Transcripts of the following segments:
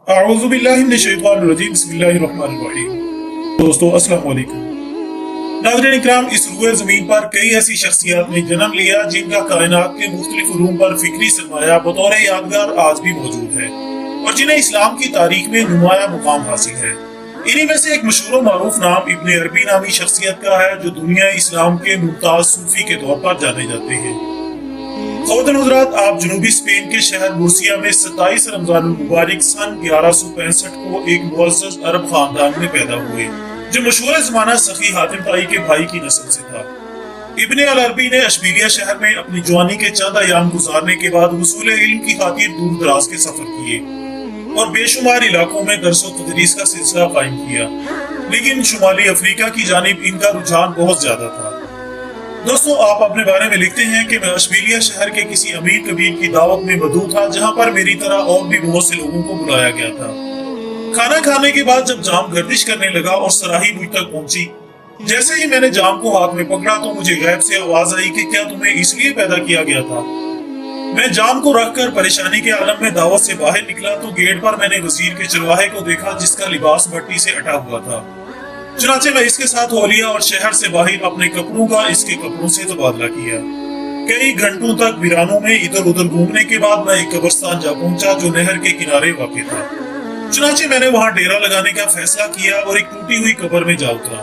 अऊज़ुबिल्लाहिमिनश्शैतानिर्रजीम बिस्मिल्लाहिर्रहमानिर्रहीम। दोस्तों अस्सलाम वालेकुम। नाज़रीन इकराम, इस रुए ज़मीन पर कई ऐसी शख्सियत ने जन्म लिया जिनका कायनात के मुख्तलिफ उलूम पर फिक्री सरमाया बतौर यादगार आज भी मौजूद है और जिन्हें इस्लाम की तारीख में नुमाया मुकाम हासिल है। इन्हीं में से एक मशहूर मारूफ नाम इब्ने अरबी नामी शख्सियत का है जो दुनिया इस्लाम के मुमताज सूफी के तौर पर जाने जाते हैं। ख़वातीन हज़रात, आप जनूबी स्पेन के शहर मुर्सिया में 27 रमजान मुबारक सन 1165 को एक मुअज़्ज़ज़ अरब खानदान में पैदा हुए जो मशहूर ज़माना सखी हातिम ताई के भाई की नस्ल से था। इब्ने अल अरबी ने अशबीलिया शहर में अपनी जवानी के चंद अयाम गुजारने के बाद हुसूल इल्म की खातिर दूर दराज के सफर किए और बेशुमार इलाकों में दर्स व तदरीस का सिलसिला कायम किया, लेकिन शुमाली अफ्रीका की जानिब इनका रुझान बहुत ज्यादा था। दोस्तों, आप अपने बारे में लिखते हैं कि मैं अशबीलिया शहर के किसी अमीर कबीर की दावत में मदऊ था जहां पर मेरी तरह और भी बहुत से लोगों को बुलाया गया था। खाना खाने के बाद जब जाम गर्दिश करने लगा और सराही मुझ तक पहुंची, जैसे ही मैंने जाम को हाथ में पकड़ा तो मुझे गैब से आवाज आई कि क्या तुम्हें इसलिए पैदा किया गया था। मैं जाम को रखकर परेशानी के आलम में दावत से बाहर निकला तो गेट पर मैंने वजीर के चरवाहे को देखा जिसका लिबास मट्टी से अटा हुआ था। चुनाचे मैं इसके साथ हो लिया और शहर से बाहर अपने कपड़ों का इसके कपड़ों से तबादला किया। कई घंटों तक वीरानों में इधर उधर घूमने के बाद मैं एक कब्रिस्तान जा पहुंचा जो नहर के किनारे वाक़ था। चुनाचे मैंने वहां डेरा लगाने का फैसला किया और एक टूटी हुई कब्र में जा उतरा।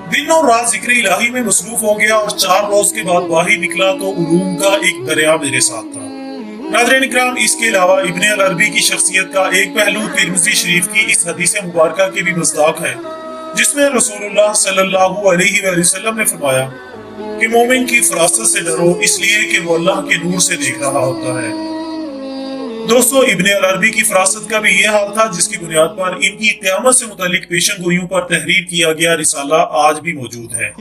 दिन और रात जिक्र इलाही में मसरूफ हो गया और 4 रोज के बाद बाहर निकला तो उलूम का एक दरिया मेरे साथ था। नाज़रीन इकराम, इसके अलावा इब्ने अल अरबी की शख्सियत का एक पहलू तिर्मिज़ी शरीफ की इस हदीस मुबारका के भी मज़दाक है जिसमें रसूलुल्लाह सल्लल्लाहु अलैहि वसल्लम ने फरमाया कि मोमिन की फरासत से डरो इसलिए कि वो अल्लाह के नूर से देख रहा होता है। दोस्तों, इब्ने अल अरबी की फरासत का भी यह हाल था जिसकी बुनियाद पर इनकी क़यामत से मुतालिक पेशन गोइयों पर तहरीर किया गया रिसाला आज भी मौजूद है,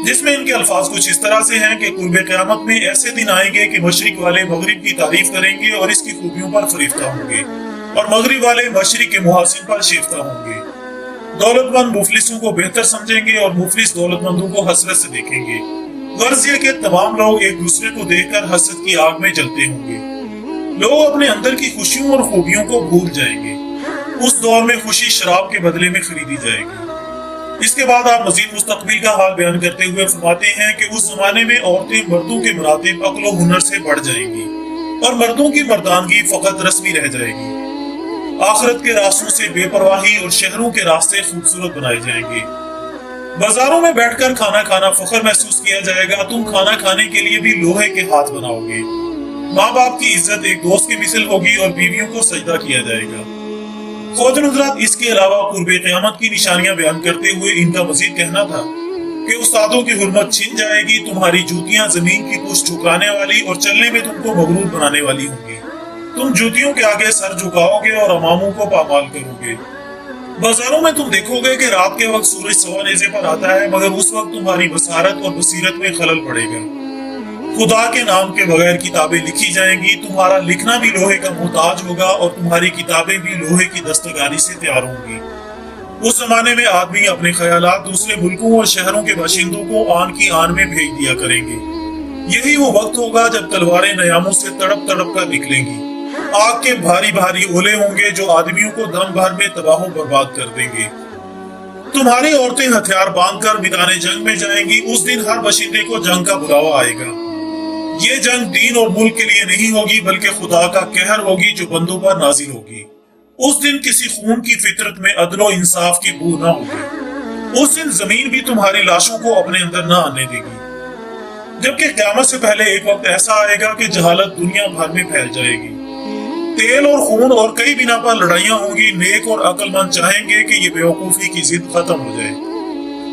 जिसमें इनके अल्फाज कुछ इस तरह से हैं कि कुर्बे क़यामत में ऐसे दिन आएंगे कि मशरिक वाले मगरिब की तारीफ करेंगे और इसकी खूबियों पर फरिफ्ता होंगे और मगरिब वाले मशरिक के मुहासिन पर शिफ्ता होंगे। दौलतमंद मुफलिसों को बेहतर समझेंगे और मुफलिस दौलतमंदों को हसरत से देखेंगे। गर्ज ये कि तमाम लोग एक दूसरे को देखकर हसरत की आग में जलते होंगे। लोग अपने अंदर की खुशियों और खूबियों को भूल जाएंगे। उस दौर में खुशी शराब के बदले में खरीदी जाएगी। इसके बाद आप मजीद मुस्तकबिल का हाल बयान करते हुए फरमाते हैं कि उस जमाने में औरतें मर्दों के मुरातिब अक्ल व हुनर से बढ़ जाएंगी और मर्दों की मर्दानगी फकत रस्मी रह जाएगी। आखिरत के रास्तों से बेपरवाही और शहरों के रास्ते खूबसूरत बनाए जाएंगे। बाजारों में बैठकर खाना खाना फख्र महसूस किया जाएगा। तुम खाना खाने के लिए भी लोहे के हाथ बनाओगे। माँ बाप की इज्जत एक दोस्त की मिसल होगी और बीवियों को सजदा किया जाएगा। ख़वातीन हज़रात, इसके अलावा कुर्बे क़यामत की निशानियां बयान करते हुए इनका मजीद कहना था कि उस्तादों की हुर्मत छिन जाएगी, तुम्हारी जूतियां जमीन की पुष्ट ठुकराने वाली और चलने में तुमको मगरूर बनाने वाली होंगी। तुम जूतियों के आगे सर झुकाओगे और अमामों को पामाल करोगे। बाजारों में तुम देखोगे कि रात के वक्त सूरज सवा नेज़े पर आता है, मगर उस वक्त तुम्हारी बसारत और बसीरत में खलल पड़ेगा। खुदा के नाम के बगैर किताबें लिखी जाएंगी। तुम्हारा लिखना भी लोहे का मोहताज होगा और तुम्हारी किताबें भी लोहे की दस्तकारी से तैयार होंगी। उस जमाने में आदमी अपने ख्यालात दूसरे मुल्कों और शहरों के बाशिंदों को आन की आन में भेज दिया करेंगे। यही वो वक्त होगा जब तलवारें नयामों से तड़प तड़प कर निकलेंगी। आग के भारी भारी ओले होंगे जो आदमियों को दम भर में तबाह बर्बाद कर देंगे। तुम्हारी औरतें हथियार बांधकर मैदान जंग में जाएंगी। उस दिन हर बशिंदे को जंग का बुलावा आएगा। ये जंग दीन और मुल्क के लिए नहीं होगी बल्कि खुदा का कहर होगी जो बंदों पर नाजिल होगी। उस दिन किसी खून की फितरत में अदल और इंसाफ की बू न होगी। उस दिन जमीन भी तुम्हारी लाशों को अपने अंदर न आने देगी। जबकि क़यामत से पहले एक वक्त ऐसा आएगा कि जहालत दुनिया भर में फैल जाएगी। तेल और खून और कई बिना पर लड़ाइयां होंगी। नेक और अक्लमंद चाहेंगे कि ये बेवकूफी की जिद खत्म हो जाए।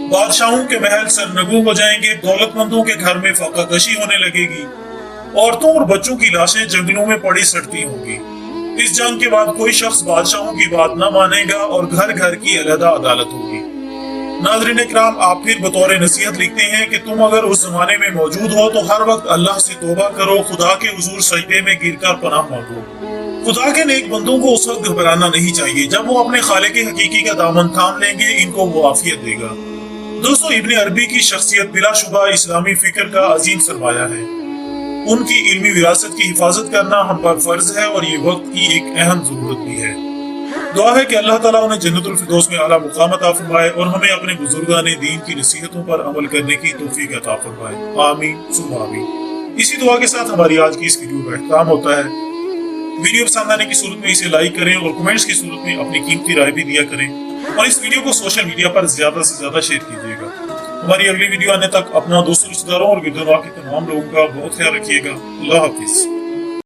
बादशाहों के महल सरनगू हो जाएंगे। दौलतमंदों के घर में फाकाकशी होने लगेगी। औरतों और बच्चों की लाशें जंगलों में पड़ी सड़ती होंगी। इस जंग के बाद कोई शख्स बादशाहों की बात न मानेगा और घर घर की अलहदा अदालत होगी। नाज़रीन इकराम, आप फिर बतौर नसीहत लिखते हैं कि तुम अगर उस जमाने में मौजूद हो तो हर वक्त अल्लाह से तौबा करो। खुदा के हुजूर सजदे में गिरकर पनाह मांगो। खुदा के नेक बंदों को उस वक्त घबराना नहीं चाहिए जब वो अपने खालिक हकीकी का दामन थाम लेंगे। इनको वो आफियत देगा। दोस्तों, इब्ने अरबी की शख्सियत बिलाशुबा इस्लामी फिक्र का अजीम सरमाया है। उनकी इल्मी विरासत की हिफाजत करना हम पर फर्ज है और ये वक्त की एक अहम जरूरत भी है। دعا ہے کہ اللہ تعالیٰ انہیں جنت الفردوس میں اعلیٰ مقام عطا فرمائے اور ہمیں اپنے بزرگان دین کی نصیحتوں پر عمل کرنے کی توفیق عطا فرمائے، آمین ثم آمین۔ اسی دعا کے ساتھ ہماری آج کی اس ویڈیو کا اختتام ہوتا ہے۔ ویڈیو پسند آنے کی صورت میں اسے لائک کریں اور کمنٹس کی صورت میں اپنی قیمتی رائے بھی دیا کریں، اور اس ویڈیو کو سوشل میڈیا پر زیادہ سے زیادہ شیئر کیجیے گا۔ ہماری اگلی ویڈیو آنے تک اپنا دوستوں، رشتہ داروں اور گرد و نواح کے تمام لوگوں کا بہت خیال رکھیے گا۔ اللہ حافظ۔